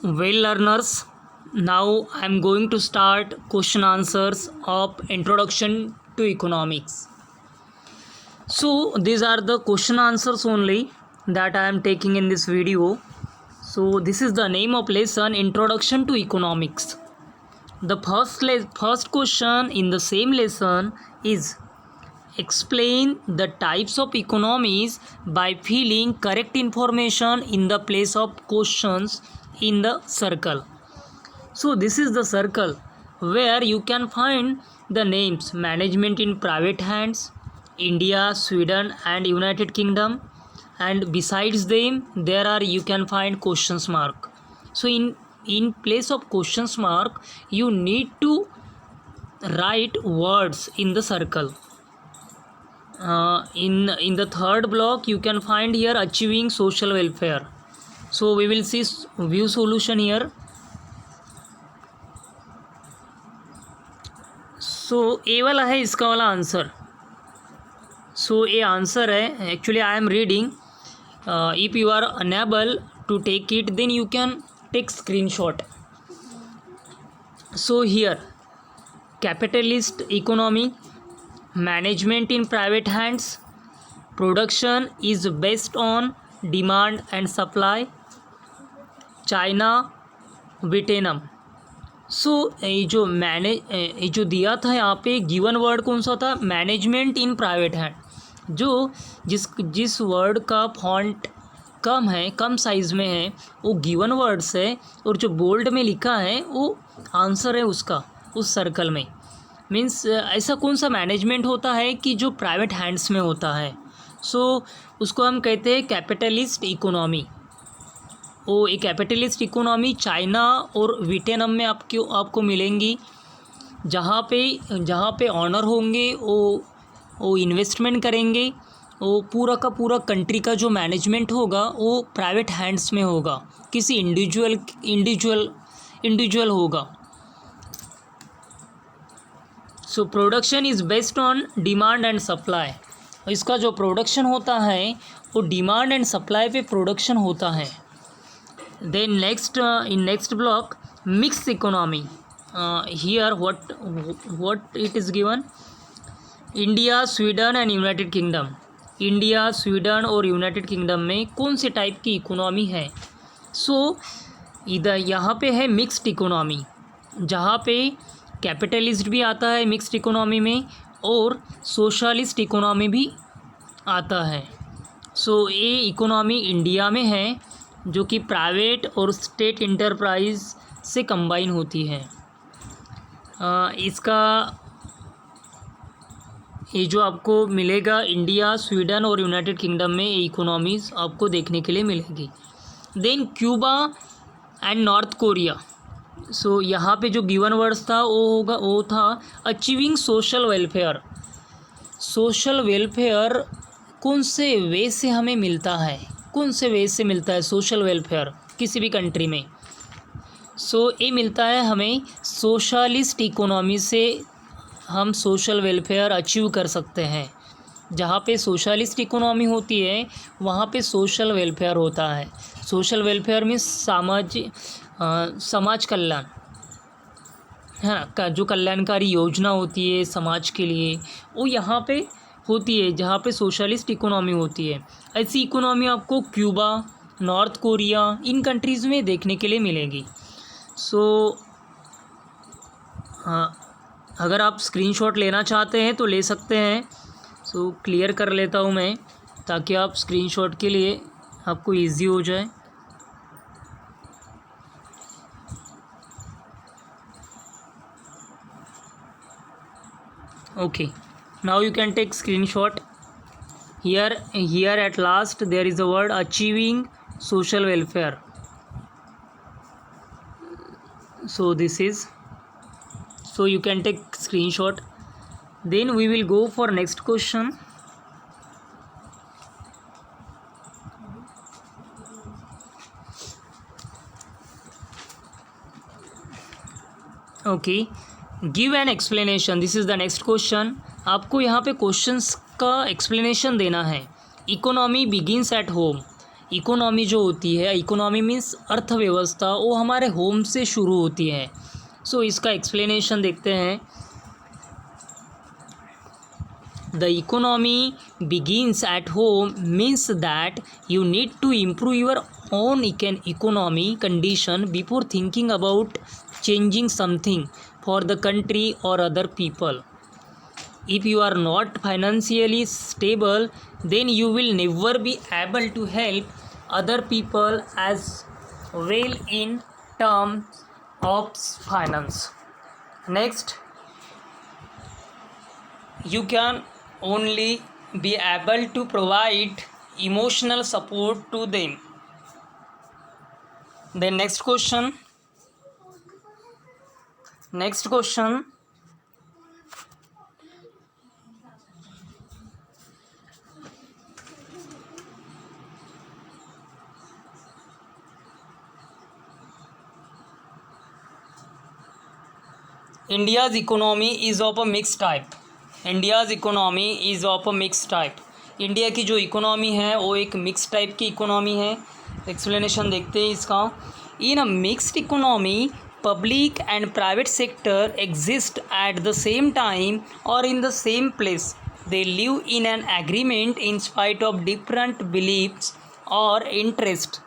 Well, learners, now I am going to start question answers of Introduction to Economics. So these are the question answers only that I am taking in this video. So this is the name of lesson, Introduction to Economics. The first question in the same lesson is explain the types of economies by filling correct information in the place of questions in the circle. So this is the circle where you can find the names management in private hands, India, Sweden and United Kingdom, and besides them there are you can find questions mark. So in place of questions mark you need to write words in the circle. In the third block you can find here achieving social welfare. So we will see view solution here. सो ए वाला है इसका वाला answer. So A answer है. Actually I am reading. If you are unable to take it then you can take screenshot. So here capitalist economy, management in private hands, production is based on demand and supply, China, Vietnam. So ये जो दिया था यहाँ पे given word कौन सा था, management in private hand. जो जिस वर्ड का फॉन्ट कम है, कम साइज़ में है, वो गिवन वर्ड्स है और जो बोल्ड में लिखा है वो आंसर है उसका उस सर्कल में. मीन्स ऐसा कौन सा मैनेजमेंट होता है कि जो प्राइवेट हैंड्स में होता है. सो उसको हम कहते हैं कैपिटलिस्ट इकोनॉमी. वो एक कैपिटलिस्ट इकोनॉमी चाइना और वियतनाम में आपको मिलेंगी, जहाँ पे ऑनर होंगे वो इन्वेस्टमेंट करेंगे. वो पूरा का पूरा कंट्री का जो मैनेजमेंट होगा वो प्राइवेट हैंड्स में होगा, किसी इंडिविजुअल होगा. So production is based on demand and supply. इसका जो प्रोडक्शन होता है वो डिमांड एंड सप्लाई पे प्रोडक्शन होता है. Then next in next block mixed economy. Here what it is given, India, Sweden and United Kingdom. India, Sweden और United Kingdom में कौन से टाइप की इकोनॉमी है. सो इधर यहाँ पे है मिक्स्ड इकोनॉमी, जहाँ पे कैपिटलिस्ट भी आता है मिक्स्ड इकोनॉमी में और सोशलिस्ट इकोनॉमी भी आता है. सो ये इकोनॉमी इंडिया में है जो कि प्राइवेट और स्टेट इंटरप्राइज से कंबाइन होती है. इसका ये जो आपको मिलेगा इंडिया, स्वीडन और यूनाइटेड किंगडम में ये इकोनॉमीज़ आपको देखने के लिए मिलेगी. Then Cuba and North Korea. So यहाँ पे जो गिवन वर्ड्स था वो था achieving social welfare. Social welfare कौन से वे से हमें मिलता है, कौन से वे से मिलता है सोशल वेलफेयर किसी भी कंट्री में. सो ये मिलता है हमें सोशलिस्ट इकोनॉमी से. हम सोशल वेलफेयर अचीव कर सकते हैं. जहाँ पे सोशलिस्ट इकोनॉमी होती है वहाँ पे सोशल वेलफेयर होता है. सोशल वेलफेयर में समाज कल्याण है ना, जो कल्याणकारी योजना होती है समाज के लिए वो यहाँ पे होती है जहाँ पे सोशलिस्ट इकोनॉमी होती है. ऐसी इकोनॉमी आपको क्यूबा, नॉर्थ कोरिया इन कंट्रीज़ में देखने के लिए मिलेगी. सो हाँ, अगर आप स्क्रीनशॉट लेना चाहते हैं तो ले सकते हैं. सो क्लियर कर लेता हूँ मैं ताकि आप स्क्रीनशॉट के लिए आपको इजी हो जाए. Okay, now you can take screenshot. Here at last there is a word achieving social welfare. So this is, so you can take screenshot. Then we will go for next question. Okay, give an explanation. This is the next question. आपको यहाँ पे questions का explanation देना है. Economy begins at home. Economy जो होती है, economy means अर्थव्यवस्था, वो हमारे होम से शुरू होती है। सो इसका एक्सप्लेनेशन देखते हैं। The economy begins at home means that you need to improve your own economy condition before thinking about changing something for the country or other people. If you are not financially stable, then you will never be able to help other people as well in terms of finance. Next, you can only be able to provide emotional support to them. Then next question. India's economy is of a mixed type. India's economy is of a mix type. India की जो economy है वो एक mix type की economy है। Explanation देखते हैं इसका। In a mixed economy, public and private sector exist at the same time और in the same place. They live in an agreement in spite of different believes और interest.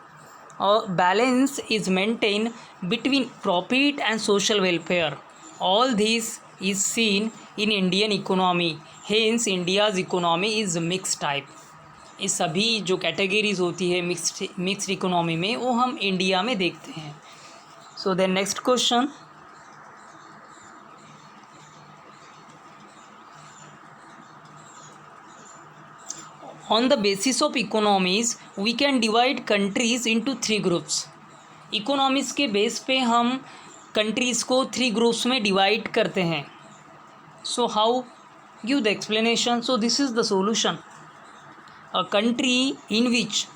Balance is maintain between profit and social welfare. All this is seen in Indian economy, hence India's economy is mixed type। ये सभी जो categories होती है mixed economy में वो हम India में देखते हैं। So then next question. On the basis of economies we can divide countries into 3 groups। Economies के बेस पे हम कंट्रीज़ को 3 ग्रुप्स में डिवाइड करते हैं। So how? Give the explanation. So this is the solution. A country in which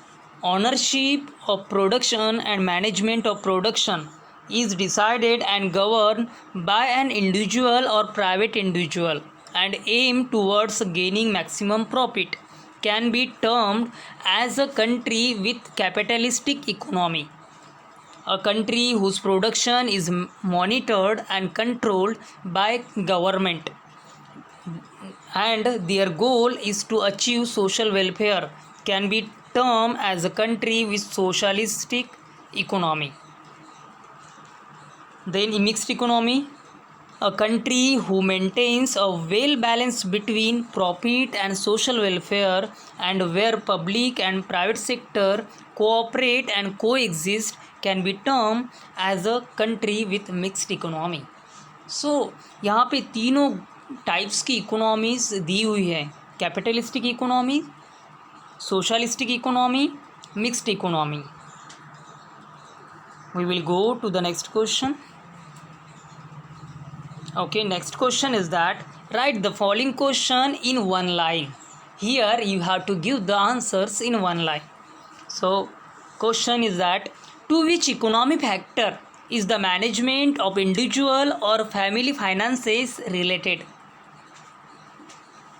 ownership of production and management of production is decided and governed by an individual or private individual and aim towards gaining maximum profit can be termed as a country with capitalistic economy। A country whose production is monitored and controlled by government and their goal is to achieve social welfare can be termed as a country with socialistic economy। Then in mixed economy, a country who maintains a well balance between profit and social welfare and where public and private sector cooperate and coexist can be termed as a country with mixed economy। So यहाँ पे तीनों types की economies दी हुई है। Capitalistic economy, socialistic economy, mixed economy. We will go to the next question। Okay, next question is that write the following question in one line। Here you have to give the answers in one line। So question is that to which economic factor is the management of individual or family finances related?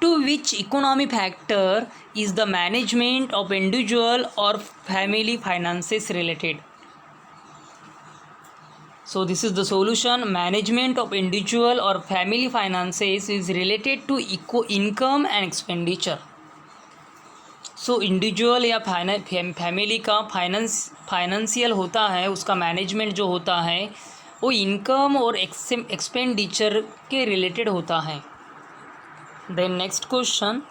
To which economic factor is the management of individual or family finances related? So this is the solution। management of individual or family finances is related to income and expenditure। So individual या family का financial होता है, उसका management जो होता है वो income और एक्सपेंडिचर के रिलेटेड होता है। Then next question.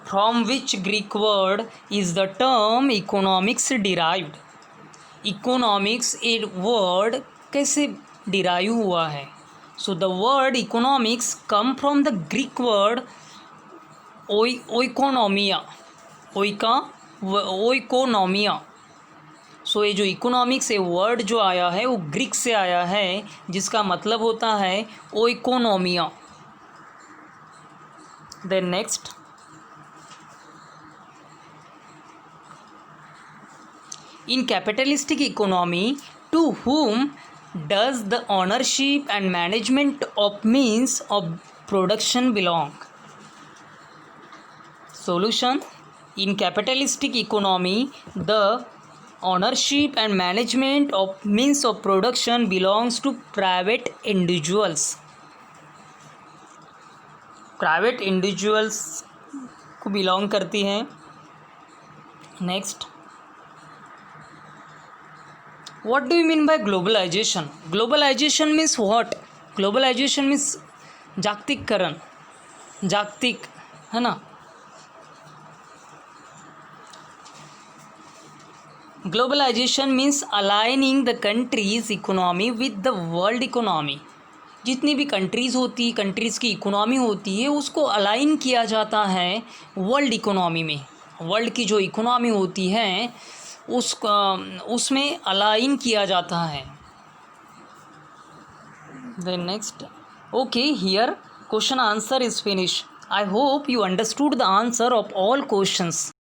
From which Greek word is the term economics derived? Economics ये वर्ड कैसे डिराइव हुआ है? So the word economics come from the Greek word oikonomia। सो ये जो इकोनॉमिक्स ये वर्ड जो आया है वो ग्रीक से आया है जिसका मतलब होता है ओइकोनोमिया। Then next, in capitalistic economy to whom does the ownership and management of means of production belong? Solution: in capitalistic economy, the ownership and management of means of production belongs to private individuals. Private individuals को belong करती हैं. Next, what do you mean by globalization? Globalization means what? Globalization means जागतिककरण, जागतिक, है ना. Globalization means aligning the countries economy with the world economy. जितनी भी countries होती, कंट्रीज़ की इकोनॉमी होती है, उसको अलाइन किया जाता है वर्ल्ड इकोनॉमी में. वर्ल्ड की जो इकोनॉमी होती है उसमें अलाइन किया जाता है. Then next, okay, here question answer is finish. I hope you understood the answer of all questions.